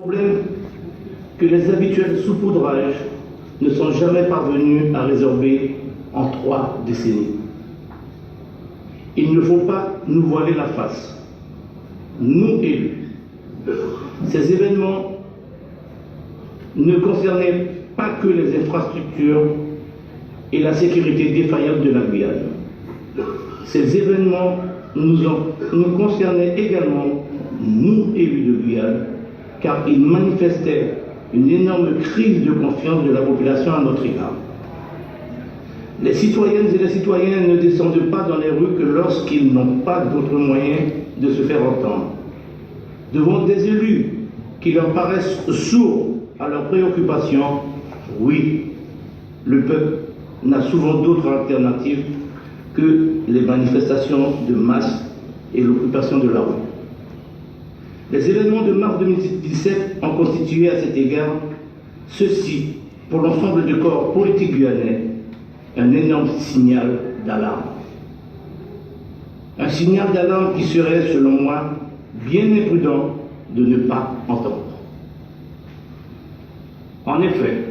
Problème que les habituels saupoudrages ne sont jamais parvenus à résorber en 3 décennies. Il ne faut pas nous voiler la face. Nous élus, ces événements ne concernaient pas que les infrastructures et la sécurité défaillante de la Guyane. Ces événements nous concernaient également, nous élus de Guyane, car ils manifestaient une énorme crise de confiance de la population à notre égard. Les citoyennes et les citoyens ne descendent pas dans les rues que lorsqu'ils n'ont pas d'autres moyens de se faire entendre. Devant des élus qui leur paraissent sourds à leurs préoccupations, oui, le peuple n'a souvent d'autres alternatives que les manifestations de masse et l'occupation de la rue. Les événements de mars 2017 ont constitué à cet égard, ceci, pour l'ensemble du corps politique guyanais, un énorme signal d'alarme. Un signal d'alarme qui serait, selon moi, bien imprudent de ne pas entendre. En effet,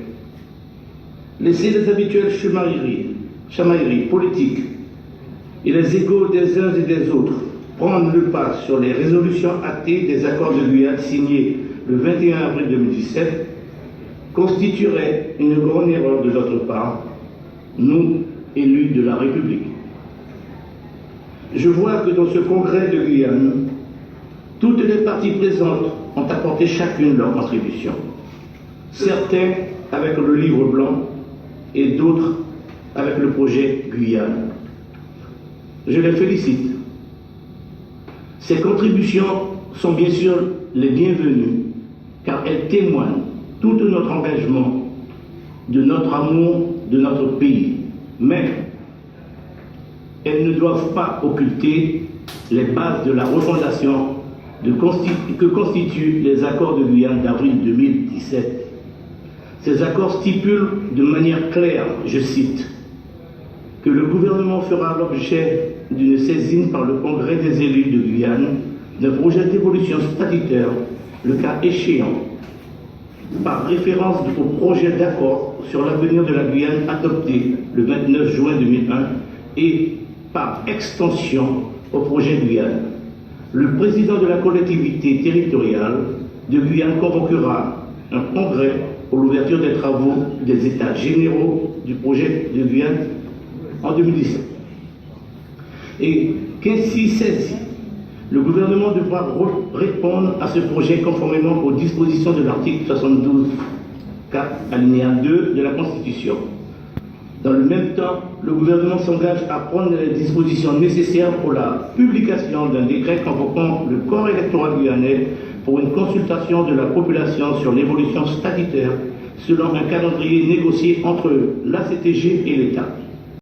laisser les habituelles chamailleries politiques et les égos des uns et des autres prendre le pas sur les résolutions actées des accords de Guyane signés le 21 avril 2017 constituerait une grande erreur de notre part, nous, élus de la République. Je vois que dans ce congrès de Guyane, toutes les parties présentes ont apporté chacune leur contribution. Certains avec le livre blanc et d'autres avec le projet Guyane. Je les félicite. Ces contributions sont bien sûr les bienvenues, car elles témoignent tout de notre engagement, de notre amour de notre pays. Mais elles ne doivent pas occulter les bases de la refondation que constituent les accords de Guyane d'avril 2017. Ces accords stipulent de manière claire, je cite, que le gouvernement fera l'objet d'une saisine par le Congrès des élus de Guyane d'un projet d'évolution statutaire, le cas échéant, par référence au projet d'accord sur l'avenir de la Guyane adopté le 29 juin 2001 et par extension au projet Guyane. Le président de la collectivité territoriale de Guyane convoquera un congrès pour l'ouverture des travaux des états généraux du projet de Guyane en 2017. Et qu'ainsi saisi, le gouvernement devra répondre à ce projet conformément aux dispositions de l'article 72.4 alinéa 2 de la Constitution. Dans le même temps, le gouvernement s'engage à prendre les dispositions nécessaires pour la publication d'un décret convoquant le corps électoral guyanais pour une consultation de la population sur l'évolution statutaire selon un calendrier négocié entre l'ACTG et l'État.